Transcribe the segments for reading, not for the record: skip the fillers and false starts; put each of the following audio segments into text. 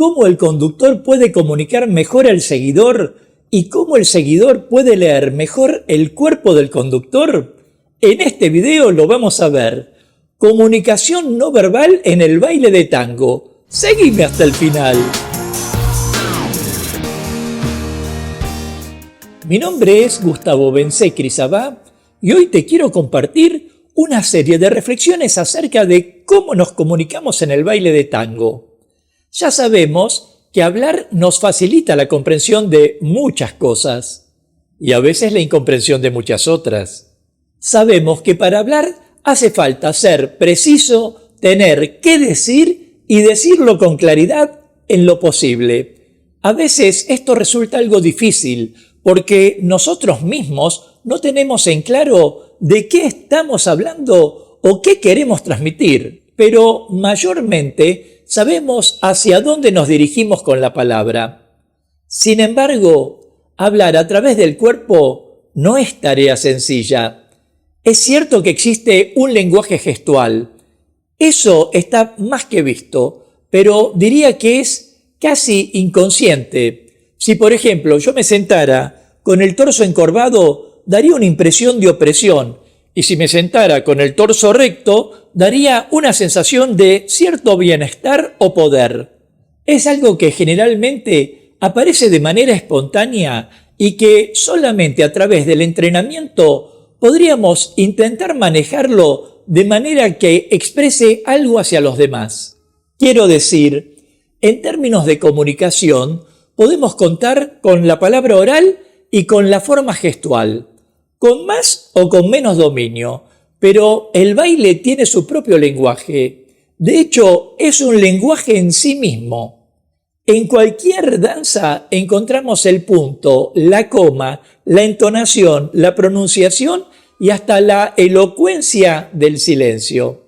cómo el conductor puede comunicar mejor al seguidor y cómo el seguidor puede leer mejor el cuerpo del conductor? En este video lo vamos a ver. Comunicación no verbal en el baile de tango. Seguime hasta el final. Mi nombre es Gustavo Bencé-Crisabá y hoy te quiero compartir una serie de reflexiones acerca de cómo nos comunicamos en el baile de tango. Ya sabemos que hablar nos facilita la comprensión de muchas cosas y a veces la incomprensión de muchas otras. Sabemos que para hablar hace falta ser preciso, tener qué decir y decirlo con claridad en lo posible. A veces esto resulta algo difícil porque nosotros mismos no tenemos en claro de qué estamos hablando o qué queremos transmitir, pero mayormente sabemos hacia dónde nos dirigimos con la palabra. Sin embargo, hablar a través del cuerpo no es tarea sencilla. Es cierto que existe un lenguaje gestual. Eso está más que visto, pero diría que es casi inconsciente. Si, por ejemplo, yo me sentara con el torso encorvado, daría una impresión de opresión, y si me sentara con el torso recto, daría una sensación de cierto bienestar o poder. Es algo que generalmente aparece de manera espontánea y que solamente a través del entrenamiento podríamos intentar manejarlo de manera que exprese algo hacia los demás. Quiero decir, en términos de comunicación, podemos contar con la palabra oral y con la forma gestual, con más o con menos dominio, pero el baile tiene su propio lenguaje. De hecho, es un lenguaje en sí mismo. En cualquier danza encontramos el punto, la coma, la entonación, la pronunciación y hasta la elocuencia del silencio.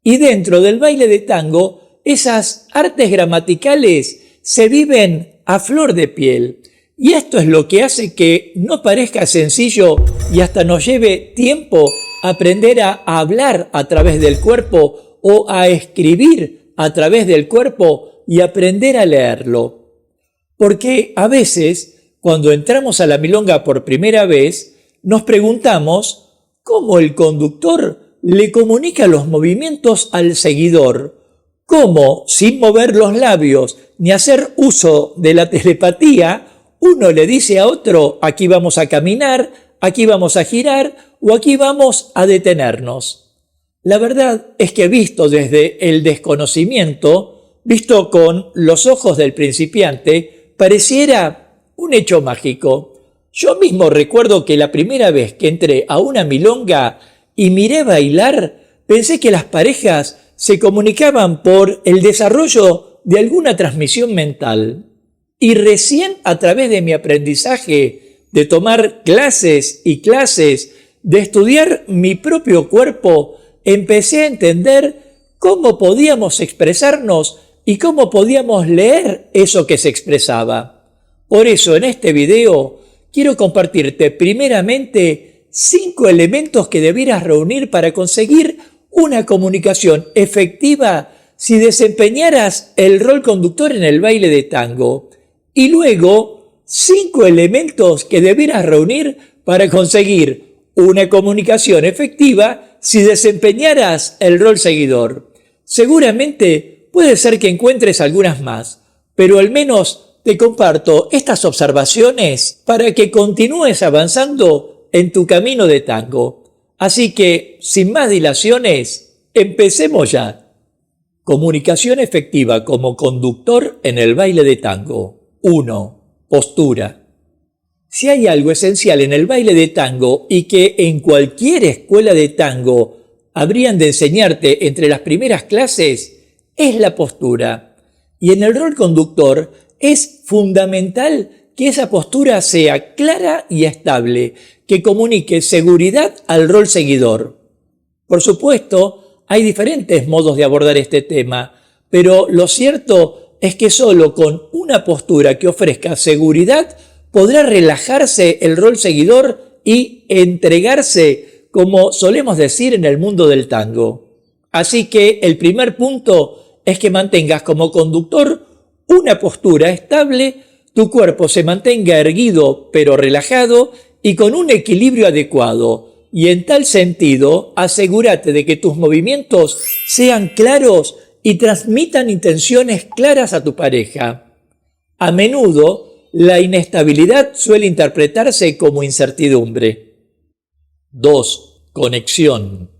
Y dentro del baile de tango, esas artes gramaticales se viven a flor de piel. Y esto es lo que hace que no parezca sencillo y hasta nos lleve tiempo aprender a hablar a través del cuerpo o a escribir a través del cuerpo y aprender a leerlo. Porque a veces, cuando entramos a la milonga por primera vez, nos preguntamos cómo el conductor le comunica los movimientos al seguidor, cómo, sin mover los labios ni hacer uso de la telepatía, uno le dice a otro, aquí vamos a caminar, aquí vamos a girar o aquí vamos a detenernos. La verdad es que visto desde el desconocimiento, visto con los ojos del principiante, pareciera un hecho mágico. Yo mismo recuerdo que la primera vez que entré a una milonga y miré bailar, pensé que las parejas se comunicaban por el desarrollo de alguna transmisión mental. Y recién a través de mi aprendizaje, de tomar clases y clases, de estudiar mi propio cuerpo, empecé a entender cómo podíamos expresarnos y cómo podíamos leer eso que se expresaba. Por eso en este video quiero compartirte primeramente 5 elementos que debieras reunir para conseguir una comunicación efectiva si desempeñaras el rol conductor en el baile de tango. Y luego, 5 elementos que debieras reunir para conseguir una comunicación efectiva si desempeñaras el rol seguidor. Seguramente puede ser que encuentres algunas más, pero al menos te comparto estas observaciones para que continúes avanzando en tu camino de tango. Así que, sin más dilaciones, empecemos ya. Comunicación efectiva como conductor en el baile de tango. 1. Postura. Si hay algo esencial en el baile de tango y que en cualquier escuela de tango habrían de enseñarte entre las primeras clases, es la postura. Y en el rol conductor es fundamental que esa postura sea clara y estable, que comunique seguridad al rol seguidor. Por supuesto, hay diferentes modos de abordar este tema, pero lo cierto es que solo con una postura que ofrezca seguridad podrá relajarse el rol seguidor y entregarse, como solemos decir en el mundo del tango. Así que el primer punto es que mantengas como conductor una postura estable, tu cuerpo se mantenga erguido pero relajado y con un equilibrio adecuado. Y en tal sentido, asegúrate de que tus movimientos sean claros y transmitan intenciones claras a tu pareja. A menudo, la inestabilidad suele interpretarse como incertidumbre. 2. Conexión.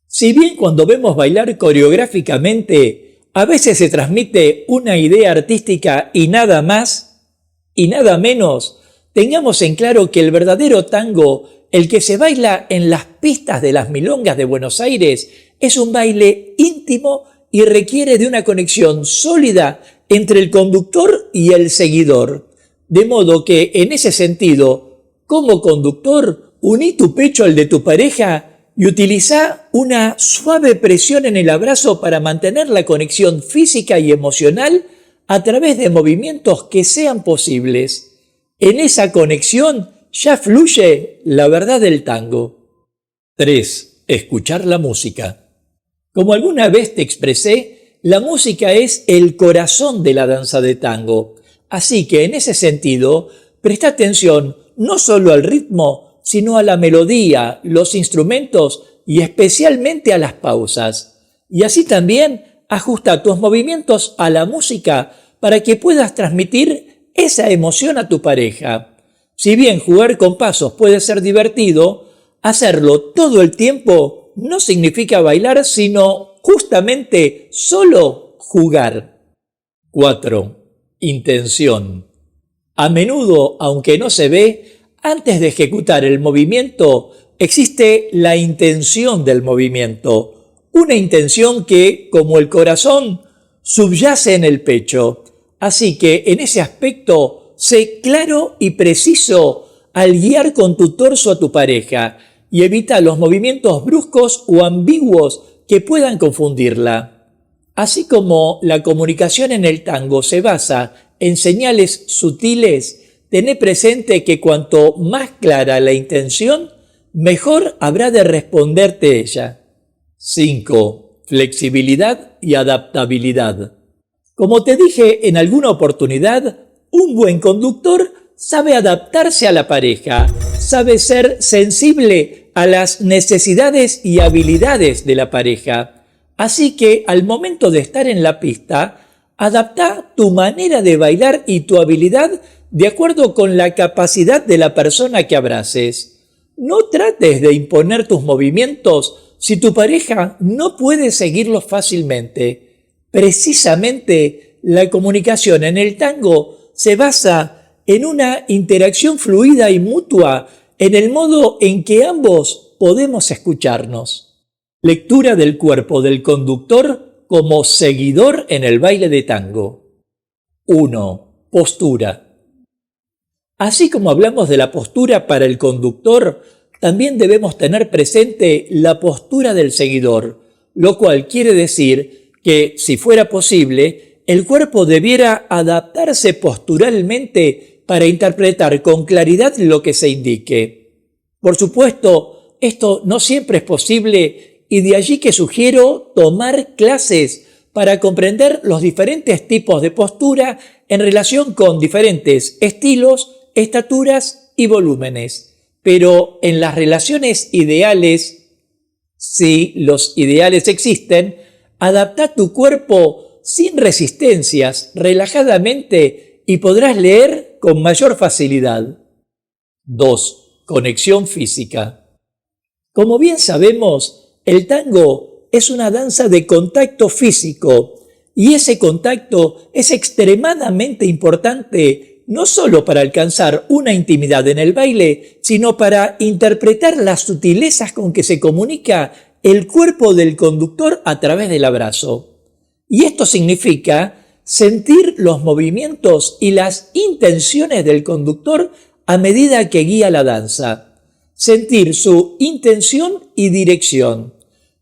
Si bien cuando vemos bailar coreográficamente, a veces se transmite una idea artística y nada más, y nada menos, tengamos en claro que el verdadero tango, el que se baila en las pistas de las milongas de Buenos Aires, es un baile íntimo y requiere de una conexión sólida entre el conductor y el seguidor. De modo que, en ese sentido, como conductor, uní tu pecho al de tu pareja y utiliza una suave presión en el abrazo para mantener la conexión física y emocional a través de movimientos que sean posibles. En esa conexión ya fluye la verdad del tango. 3. Escuchar la música. Como alguna vez te expresé, la música es el corazón de la danza de tango. Así que en ese sentido, presta atención no solo al ritmo, sino a la melodía, los instrumentos y especialmente a las pausas. Y así también ajusta tus movimientos a la música para que puedas transmitir esa emoción a tu pareja. Si bien jugar con pasos puede ser divertido, hacerlo todo el tiempo no significa bailar, sino justamente solo jugar. 4. Intención. A menudo, aunque no se ve, antes de ejecutar el movimiento existe la intención del movimiento, una intención que, como el corazón, subyace en el pecho. Así que en ese aspecto, sé claro y preciso al guiar con tu torso a tu pareja y evita los movimientos bruscos o ambiguos que puedan confundirla. Así como la comunicación en el tango se basa en señales sutiles, tené presente que cuanto más clara la intención, mejor habrá de responderte ella. 5. Flexibilidad y adaptabilidad. Como te dije en alguna oportunidad, un buen conductor sabe adaptarse a la pareja, sabe ser sensible a las necesidades y habilidades de la pareja. Así que al momento de estar en la pista, adapta tu manera de bailar y tu habilidad de acuerdo con la capacidad de la persona que abraces. No trates de imponer tus movimientos si tu pareja no puede seguirlos fácilmente. Precisamente la comunicación en el tango se basa en una interacción fluida y mutua, en el modo en que ambos podemos escucharnos. Lectura del cuerpo del conductor como seguidor en el baile de tango. 1. Postura. Así como hablamos de la postura para el conductor, también debemos tener presente la postura del seguidor, lo cual quiere decir que, si fuera posible, el cuerpo debiera adaptarse posturalmente para interpretar con claridad lo que se indique. Por supuesto, esto no siempre es posible y de allí que sugiero tomar clases para comprender los diferentes tipos de postura en relación con diferentes estilos, estaturas y volúmenes. Pero en las relaciones ideales, si los ideales existen, adapta tu cuerpo sin resistencias, relajadamente, y podrás leer con mayor facilidad. 2. Conexión física. Como bien sabemos, el tango es una danza de contacto físico, y ese contacto es extremadamente importante no solo para alcanzar una intimidad en el baile, sino para interpretar las sutilezas con que se comunica el cuerpo del conductor a través del abrazo. Y esto significa sentir los movimientos y las intenciones del conductor a medida que guía la danza. Sentir su intención y dirección.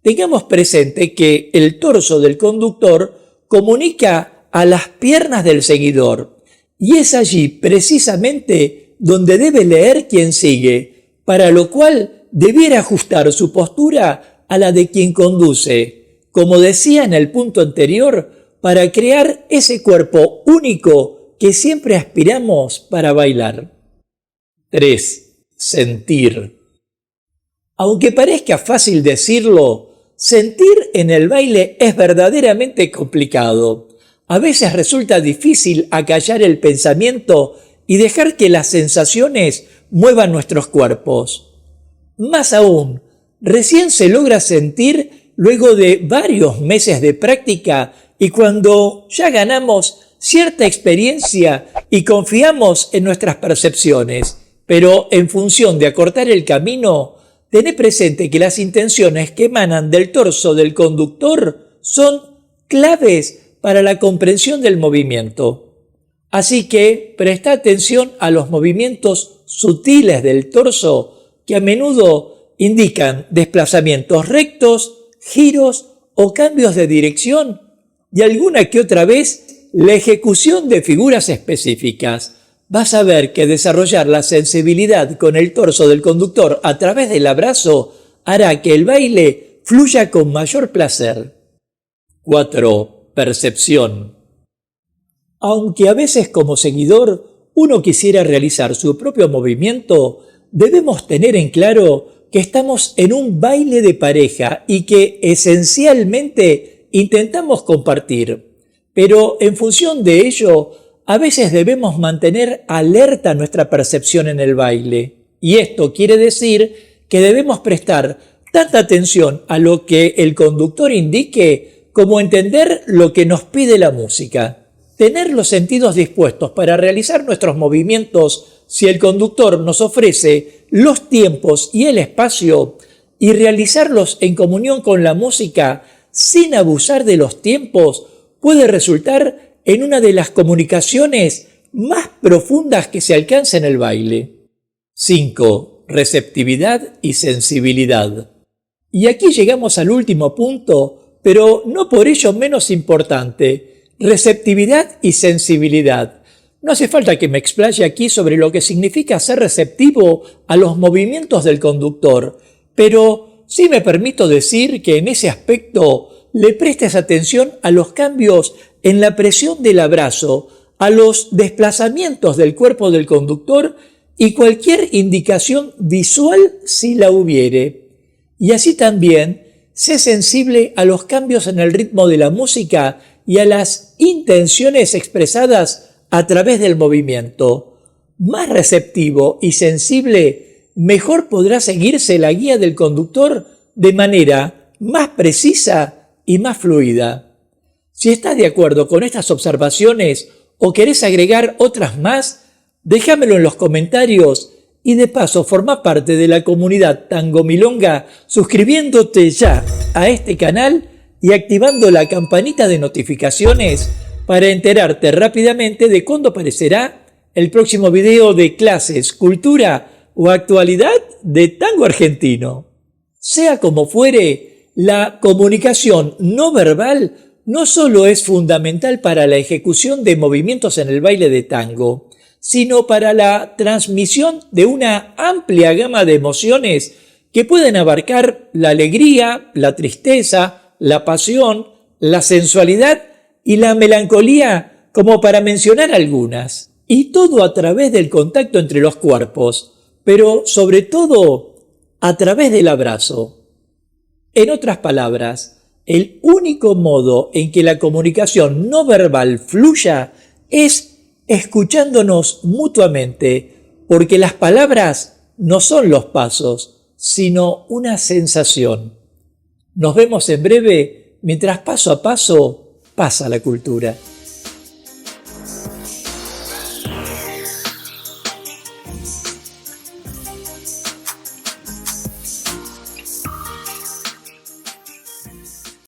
Tengamos presente que el torso del conductor comunica a las piernas del seguidor. Y es allí precisamente donde debe leer quien sigue, para lo cual debiera ajustar su postura a la de quien conduce. Como decía en el punto anterior, para crear ese cuerpo único que siempre aspiramos para bailar. 3. Sentir. Aunque parezca fácil decirlo, sentir en el baile es verdaderamente complicado. A veces resulta difícil acallar el pensamiento y dejar que las sensaciones muevan nuestros cuerpos. Más aún, recién se logra sentir luego de varios meses de práctica y cuando ya ganamos cierta experiencia y confiamos en nuestras percepciones. Pero en función de acortar el camino, tened presente que las intenciones que emanan del torso del conductor son claves para la comprensión del movimiento. Así que presta atención a los movimientos sutiles del torso que a menudo indican desplazamientos rectos, giros o cambios de dirección y alguna que otra vez la ejecución de figuras específicas. Vas a ver que desarrollar la sensibilidad con el torso del conductor a través del abrazo hará que el baile fluya con mayor placer. 4. Percepción. Aunque a veces como seguidor uno quisiera realizar su propio movimiento, debemos tener en claro que estamos en un baile de pareja y que esencialmente intentamos compartir. Pero en función de ello, a veces debemos mantener alerta nuestra percepción en el baile. Y esto quiere decir que debemos prestar tanta atención a lo que el conductor indique como entender lo que nos pide la música. Tener los sentidos dispuestos para realizar nuestros movimientos si el conductor nos ofrece los tiempos y el espacio y realizarlos en comunión con la música sin abusar de los tiempos puede resultar en una de las comunicaciones más profundas que se alcanza en el baile. 5. Receptividad y sensibilidad. Y aquí llegamos al último punto, pero no por ello menos importante. Receptividad y sensibilidad. No hace falta que me explaye aquí sobre lo que significa ser receptivo a los movimientos del conductor, pero sí me permito decir que en ese aspecto le prestes atención a los cambios en la presión del abrazo, a los desplazamientos del cuerpo del conductor y cualquier indicación visual si la hubiere. Y así también sé sensible a los cambios en el ritmo de la música y a las intenciones expresadas a través del movimiento. Más receptivo y sensible, mejor podrá seguirse la guía del conductor de manera más precisa y más fluida. Si estás de acuerdo con estas observaciones o querés agregar otras más, déjamelo en los comentarios y de paso forma parte de la comunidad Tango Milonga suscribiéndote ya a este canal y activando la campanita de notificaciones para enterarte rápidamente de cuándo aparecerá el próximo video de clases, cultura o actualidad de tango argentino. Sea como fuere, la comunicación no verbal no solo es fundamental para la ejecución de movimientos en el baile de tango, sino para la transmisión de una amplia gama de emociones que pueden abarcar la alegría, la tristeza, la pasión, la sensualidad y la melancolía, como para mencionar algunas. Y todo a través del contacto entre los cuerpos, pero sobre todo a través del abrazo. En otras palabras, el único modo en que la comunicación no verbal fluya es escuchándonos mutuamente, porque las palabras no son los pasos, sino una sensación. Nos vemos en breve, mientras paso a paso pasa la cultura.